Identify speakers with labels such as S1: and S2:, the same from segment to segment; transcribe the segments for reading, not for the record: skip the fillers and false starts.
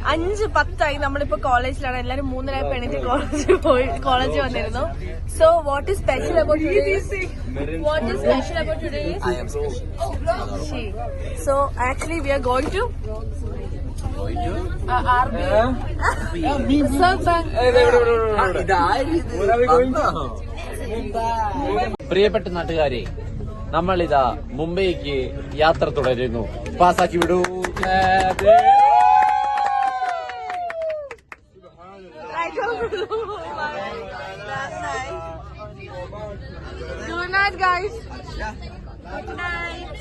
S1: 5:10 നമ്മളിപ്പോ കോളേജിലാണ്. എല്ലാരും 3:30 എണീറ്റ് കോളേജിൽ വന്നിരുന്നു. So what is special about today?
S2: I am special.
S1: So actually we are going to
S2: പ്രിയപ്പെട്ട നാട്ടുകാരെ, നമ്മളിതാ മുംബൈക്ക് യാത്ര തുടരുന്നു. പാസാക്കി വിടൂ.
S1: Good night, guys. Good night.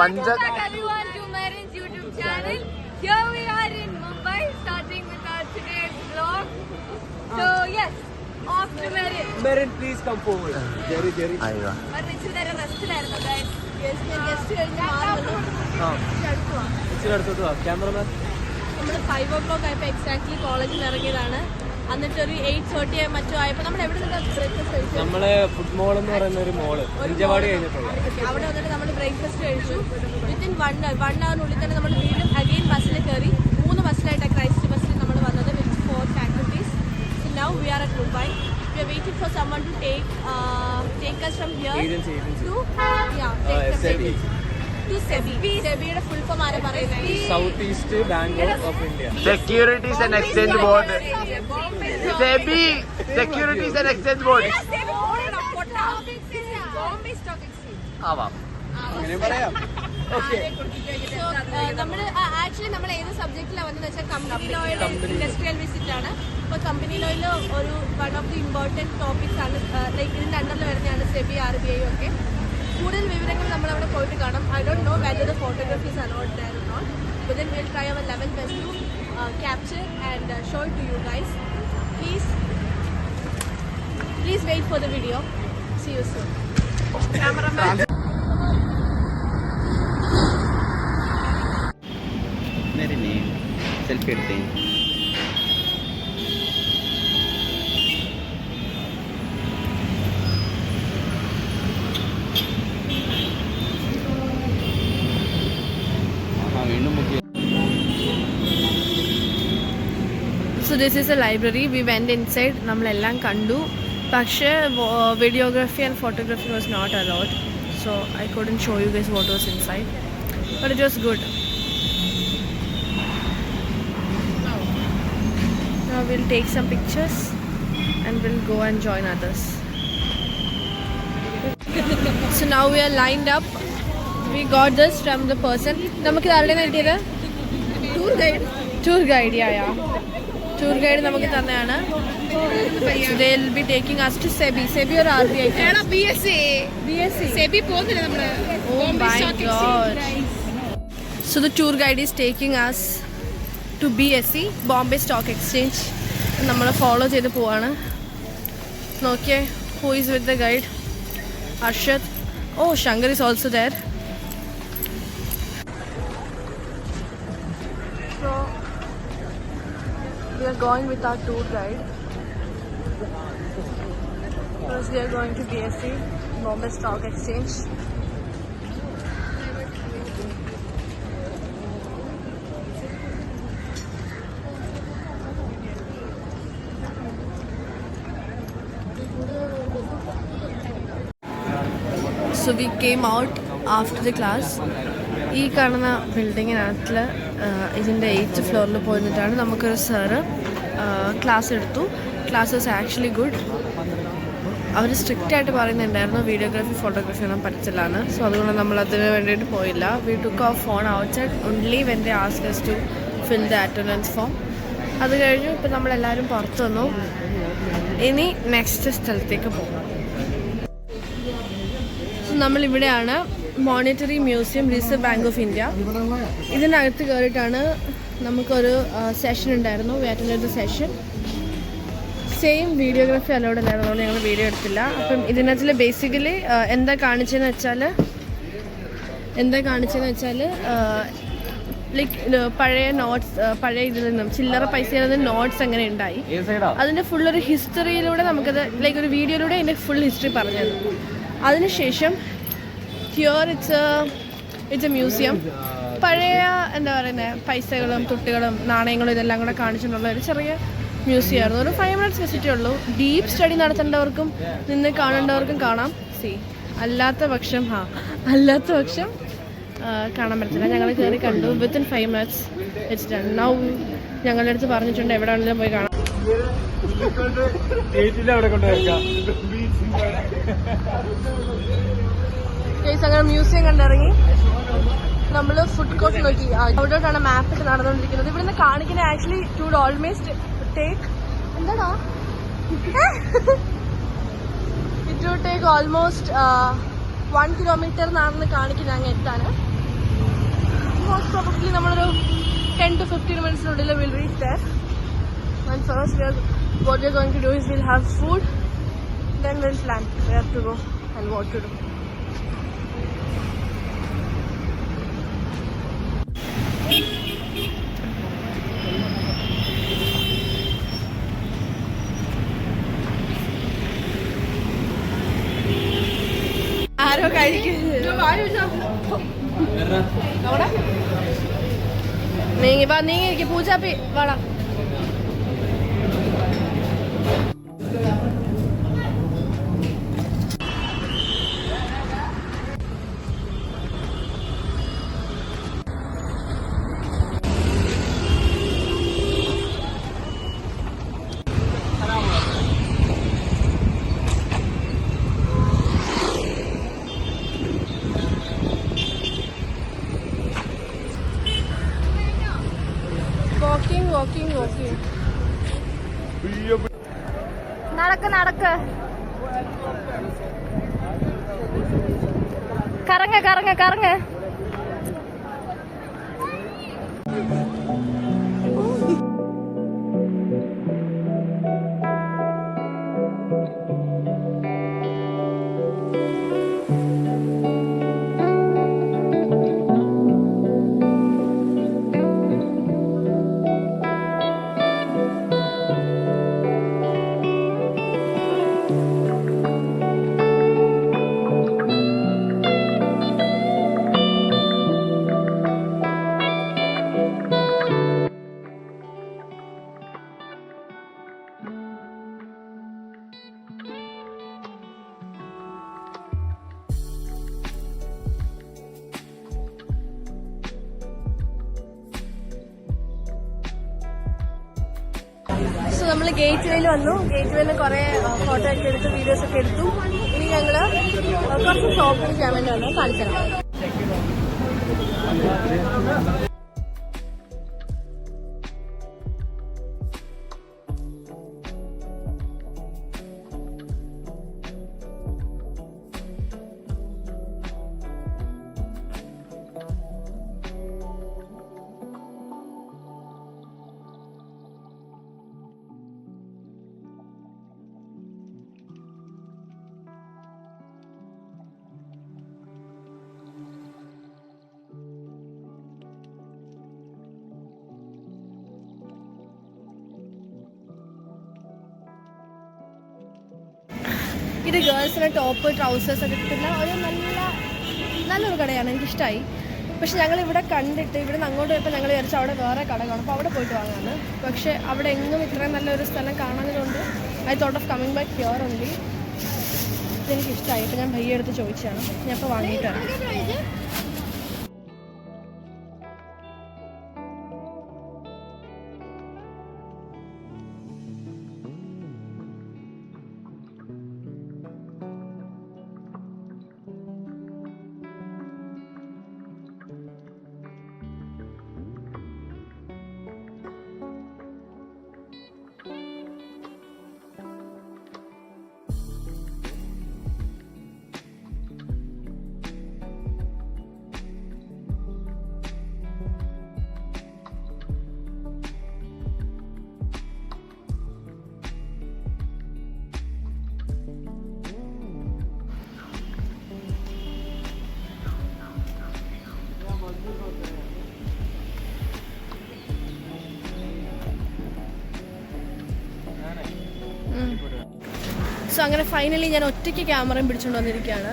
S3: Welcome everyone to Marin's YouTube channel. Here we are in Mumbai, starting with our today's vlog. So yes, off to Marin.
S4: Marin, please come forward. Jerry.
S2: അയ്യോ,
S3: Marin, ഇച്ചിരി റെസ്റ്റിലായിരുന്നു guys. Guest കഴിഞ്ഞ്
S4: ഇച്ചിരി അടുത്തോട്ട് വാ cameraman.
S1: നമ്മൾ 5 o'clock ആയപ്പോൾ exactly കോളേജിൽ ഇറങ്ങിയതാണ്. എന്നിട്ട് ഒരു 8:30 മറ്റോ ആയപ്പോൾ നമ്മൾ എവിടെ നിന്ന് ബ്രേക്ക്ഫാസ്റ്റ് കഴിച്ചു?
S4: നമ്മള് ഫുഡ് മോൾ എന്ന് പറയുന്ന ഒരു മോള് അഞ്ചവാടി കഴിഞ്ഞിട്ടുള്ള
S1: അവിടെ വന്നിട്ട് നമ്മൾ ബ്രേക്ക്ഫാസ്റ്റ് കഴിച്ചു. വിത്തിൻ 1 hourനുള്ളിൽ തന്നെ നമ്മൾ വീണ്ടും അഗെയിൻ ബസ്സിൽ കയറി. 3 ബസ്സിലായിട്ടാണ് ക്രൈസ്റ്റ് ബസ്സിൽ നമ്മൾ വന്നത് വിത്ത് 4 faculties. So now we are at Mumbai. We are waiting for someone to take us from here to SEBI. SEBIയുടെ ഫുൾ ഫോം ആരാ പറയുന്നത്?
S4: South east bank of India.
S2: Securities and exchange board. SEBI securities and exchange board. ആവാം,
S4: അങ്ങനെ പറയാം.
S1: നമ്മൾ actually നമ്മൾ ഏത് സബ്ജക്റ്റിലാണ് വന്നതെന്ന് വെച്ചാൽ കമ്പനി ലോയുടെ ഇൻഡസ്ട്രിയൽ വിസിറ്റ് ആണ്. അപ്പോൾ കമ്പനി ലോയിൽ ഒരു one of the important topics ആണ്. ലൈക്ക് ഇതിൻ്റെ അണ്ടറിൽ വരുന്നതാണ് സെബി, RBI ഒക്കെ. കൂടുതൽ വിവരങ്ങൾ നമ്മൾ അവിടെ പോയിട്ട് കാണാം. I don't know whether the photographies allowed there or not, but then will try our level best to capture and show it to you guys. Please wait for the video. See you soon. Cameraman.
S2: Selfie എടുത്തേ.
S1: So this is a library. We went inside. നമ്മളെല്ലാം കണ്ടു. പക്ഷേ videography and photography was not allowed. So I couldn't show you guys what was inside. But it was good. Now we'll take some pictures and we'll go and join others. So now we are lined up. We got this from the person. നമുക്ക് ആരുടെ കിട്ടിയത്? Tour guide, yeah. Tour guide നമുക്ക് തന്നെയാണ്. So they'll be taking us to SEBI or RBI? BSc. SEBI പോകുന്നില്ല നമ്മള്. Oh my god. So the tour guide is taking us to BSE, Bombay Stock Exchange. നമ്മൾ follow ചെയ്ത് പോവാണ്. നോക്കിയേ, who is with the guide? Arshad. Oh, Shankar is also there. So we are going with our tour guide. First we are going to BSE, Bombay Stock Exchange. So we came out after the class. ഈ കാണുന്ന ബിൽഡിങ്ങിനകത്തിൽ ഇതിൻ്റെ 8th ഫ്ലോറിൽ പോയിരുന്നിട്ടാണ് നമുക്കൊരു sir class എടുത്തു. Class was actually good. അവർ strict ആയിട്ട് പറയുന്നുണ്ടായിരുന്നു വീഡിയോഗ്രാഫി ഫോട്ടോഗ്രാഫി ഒന്നും പറ്റില്ലാന്ന്. സോ അതുകൊണ്ട് നമ്മൾ അതിന് വേണ്ടിയിട്ട് പോയില്ല. We took our phone outside only when they ask us to fill the attendance form. അത് കഴിഞ്ഞു ഇപ്പം നമ്മളെല്ലാവരും പുറത്തു വന്നു. ഇനി നെക്സ്റ്റ് സ്ഥലത്തേക്ക് പോകും. നമ്മളിവിടെയാണ് monetary museum, reserve bank of India. ഇതിനകത്ത് കയറിയിട്ടാണ് നമുക്കൊരു സെഷൻ ഉണ്ടായിരുന്നു. We attended the session. Same videography allowed അല്ലായിരുന്നു, അതുകൊണ്ട് ഞങ്ങൾ വീഡിയോ എടുത്തില്ല. അപ്പം ഇതിനകത്തിൽ ബേസിക്കലി എന്താ കാണിച്ചതെന്ന് വെച്ചാൽ ലൈക്ക് പഴയ നോട്ട്സ്, പഴയ ഇതിൽ നിന്നും ചില്ലറ പൈസയിൽ നിന്ന് നോട്ട്സ് എങ്ങനെ ഉണ്ടായി, അതിൻ്റെ ഫുള്ളൊരു ഹിസ്റ്ററിയിലൂടെ നമുക്കത് ലൈക്ക് ഒരു വീഡിയോയിലൂടെ അതിൻ്റെ ഫുൾ ഹിസ്റ്ററി പറഞ്ഞു തന്നു. അതിനുശേഷം ഹിയർ ഇറ്റ്സ് എ മ്യൂസിയം. പഴയ എന്താ പറയുന്നത് പൈസകളും തുട്ടുകളും നാണയങ്ങളും ഇതെല്ലാം കൂടെ കാണിച്ചിട്ടുള്ള ഒരു ചെറിയ മ്യൂസിയം ആയിരുന്നു. ഒരു 5 minutes വിസിറ്റേ ഉള്ളൂ. ഡീപ്പ് സ്റ്റഡി നടത്തേണ്ടവർക്കും നിന്ന് കാണേണ്ടവർക്കും കാണാം. അല്ലാത്ത പക്ഷം കാണാൻ പറ്റില്ല. ഞങ്ങൾ കയറി കണ്ടു. Within 5 minutes it's done. Now ഞങ്ങളുടെ അടുത്ത് പറഞ്ഞിട്ടുണ്ട് എവിടെ ആണെങ്കിലും പോയി കാണാം. അങ്ങനെ മ്യൂസിയം കണ്ടിറങ്ങി നമ്മൾ ഫുഡ് കോർട്ട് നോക്കി. അവിടോട്ടാണ് മാപ്പ് ഇട്ട് നടന്നുകൊണ്ടിരിക്കുന്നത്. ഇവിടുന്ന് കാണിക്കുന്ന ആക്ച്വലി ടു ഓൾമോസ്റ്റ് ടേക്ക് എന്താടാ it to take almost 1 kilometer നടന്ന് കാണിക്കുന്ന അങ്ങ് എത്താൻ. മോസ്റ്റ് പ്രോബബ്ലി നമ്മളൊരു 10 to 15 minutes will reach there. And first what we're going to do is we'll have food, then we'll plan where to go and what to do. ആരോ കഴിക്കുന്നത് നീങ്ങി പൂജാപ്പി വാടാ. walking. നടക്ക് കറങ്ങ്. നമ്മൾ ഗേറ്റ് വേയിൽ വന്നു. ഗേറ്റ് വേയിൽ കുറെ ഫോട്ടോ ഒക്കെ എടുത്തു, വീഡിയോസ് ഒക്കെ എടുത്തു. ഇനി ഞങ്ങള് കുറച്ച് ഷോപ്പിംഗ് ചെയ്യാൻ വേണ്ടി വന്നു. കാണിക്കണം. ഇത് ഗേൾസിന് ടോപ്പ് ട്രൗസേഴ്സ് ഒക്കെ കിട്ടുന്ന ഒരു നല്ലൊരു കടയാണ്. എനിക്കിഷ്ടമായി. പക്ഷെ ഞങ്ങൾ ഇവിടെ കണ്ടിട്ട് ഇവിടെ നിന്ന് അങ്ങോട്ട് പോയപ്പോൾ ഞങ്ങൾ വിചാരിച്ചു അവിടെ വേറെ കട കാണും, അപ്പോൾ അവിടെ പോയിട്ട് വാങ്ങാമെന്ന്. പക്ഷേ അവിടെ എങ്ങും ഇത്രയും നല്ലൊരു സ്ഥലം കാണാനതുകൊണ്ട് I thought of coming back here only. എടുത്ത് എനിക്ക് ഇഷ്ടമായി. അപ്പോൾ ഞാൻ ഭയ്യ എടുത്ത് ചോദിച്ചതാണ്. ഞാൻ ഇപ്പോൾ വാങ്ങിയിട്ടാണ്. സോ അങ്ങനെ ഫൈനലി ഞാൻ ഒറ്റയ്ക്ക് ക്യാമറയും പിടിച്ചുകൊണ്ട് വന്നിരിക്കുകയാണ്.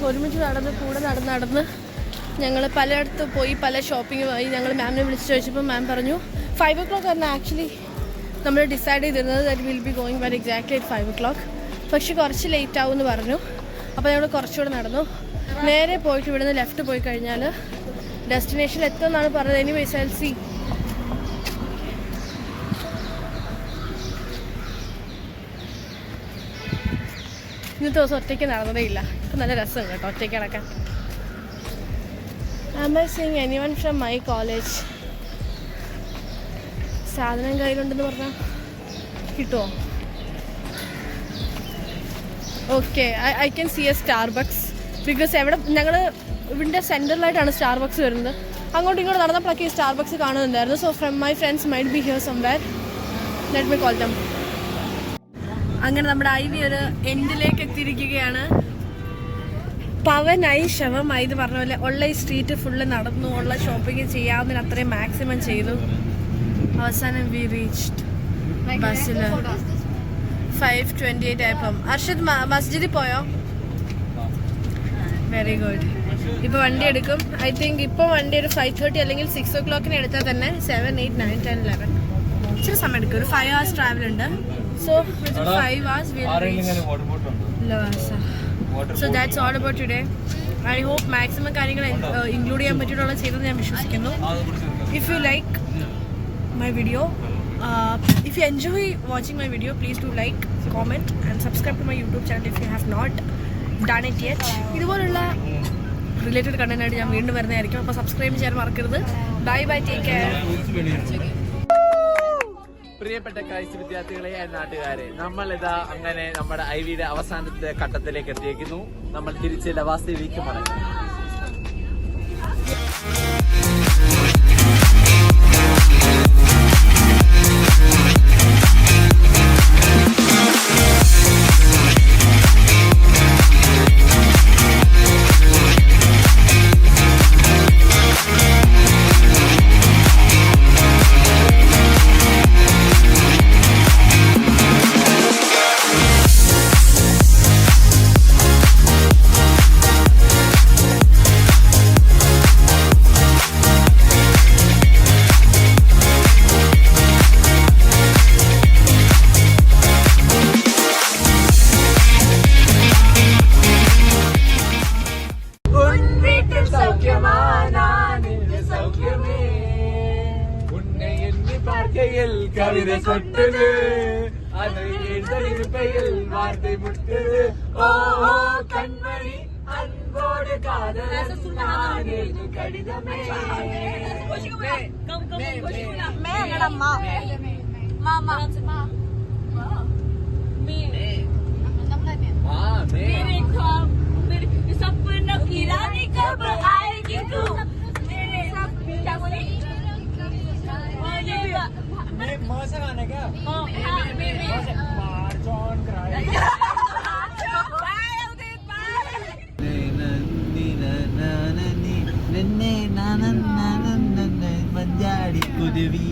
S1: ഒരുമിച്ച് നടന്ന് ഞങ്ങൾ പലയിടത്ത് പോയി, പല ഷോപ്പിംഗ് പോയി. ഞങ്ങൾ മാമിനെ വിളിച്ച് ചോദിച്ചപ്പോൾ മാം പറഞ്ഞു 5 o'clock ആയിരുന്നു ആക്ച്വലി നമ്മൾ ഡിസൈഡ് ചെയ്തിരുന്നത്. That will be going very exactly at 5 o'clock. പക്ഷെ കുറച്ച് ലേറ്റ് ആവും എന്ന് പറഞ്ഞു. അപ്പോൾ ഞങ്ങൾ കുറച്ചുകൂടെ നടന്നു. നേരെ പോയിട്ട് ഇവിടുന്ന് ലെഫ്റ്റ് പോയി കഴിഞ്ഞാൽ ഡെസ്റ്റിനേഷനിൽ എത്തുമെന്നാണ് പറഞ്ഞത്. Anyways I will see. ഇന്നത്തെ ദിവസം ഒറ്റയ്ക്ക് നടന്നതേ ഇല്ല. ഇപ്പം നല്ല രസമുണ്ട് കേട്ടോ ഒറ്റയ്ക്ക് നടക്കാൻ. Am I seeing anyone from my college? സാധനം കയ്യിലുണ്ടെന്ന് പറഞ്ഞാൽ കിട്ടുമോ? Okay, I can see A Starbucks because എവിടെ ഞങ്ങൾ ഇവിടെ സെൻറ്ററിലായിട്ടാണ് സ്റ്റാർബക്സ് വരുന്നത്. അങ്ങോട്ടും ഇങ്ങോട്ട് നടന്നപ്പോഴൊക്കെ ഈ സ്റ്റാർബക്സ് കാണുന്നുണ്ടായിരുന്നു. So from my friends might be here somewhere. Let me call them. അങ്ങനെ നമ്മുടെ ഐവി ഒരു എൻഡിലേക്ക് എത്തിയിരിക്കുകയാണ്. പവനായി ശവമായി എന്ന് പറഞ്ഞ പോലെ ഉള്ള ഈ സ്ട്രീറ്റ് ഫുള്ള് നടന്നു, ഉള്ള ഷോപ്പിംഗ് ചെയ്യാവുന്നതിന് അത്രയും മാക്സിമം ചെയ്തു. അവസാനം വി റീച്ച്ഡ് ബസ്സിൽ 5:28 ആയപ്പം. അർഷദ് മസ്ജിദിൽ പോയോ? Very good. ഇപ്പോൾ വണ്ടി എടുക്കും. ഐ തിങ്ക് ഇപ്പോൾ വണ്ടി ഒരു 5:30 അല്ലെങ്കിൽ 6 o'clock എടുത്താൽ തന്നെ 7, 8, 9, 10, 11 ഇച്ചിരി സമയം എടുക്കും. ഒരു 5 hours ട്രാവൽ ഉണ്ട്. So within 5 hours we'll reach Lavasa. So that's all about today. I hope maximum കാര്യങ്ങൾ ഇൻക്ലൂഡ് ചെയ്യാൻ പറ്റിയിട്ടുള്ള ചെയ്തെന്ന് ഞാൻ വിശ്വസിക്കുന്നു. If you like my video, if you enjoy watching my video, please do like, comment and subscribe to my YouTube channel if you have not done it yet. ഇതുപോലുള്ള related content ആയിട്ട് ഞാൻ വീണ്ടും വരുന്നതായിരിക്കും. അപ്പോൾ സബ്സ്ക്രൈബ് ചെയ്യാൻ മറക്കരുത്. Bye bye, take care.
S2: പ്രിയപ്പെട്ട Christ വിദ്യാർത്ഥികളെ, നാട്ടുകാരെ, നമ്മൾ ഇതാ അങ്ങനെ നമ്മുടെ ഐവിയുടെ അവസാനത്തെ ഘട്ടത്തിലേക്ക് എത്തിയിരിക്കുന്നു. നമ്മൾ തിരിച്ച് ലവാസയിലേക്ക് മടങ്ങും. கவிதை சொட்டது, அதை எழுதையில் வார்த்தை முட்டது. ஓ கண்மணி அன்போடு காதல் கடிதமே. सपनों की रानी कब आएगी तू मेरे क्या बोले मौसा गाना क्या मार्च ऑन क्राई मंजाड़ी कुदवी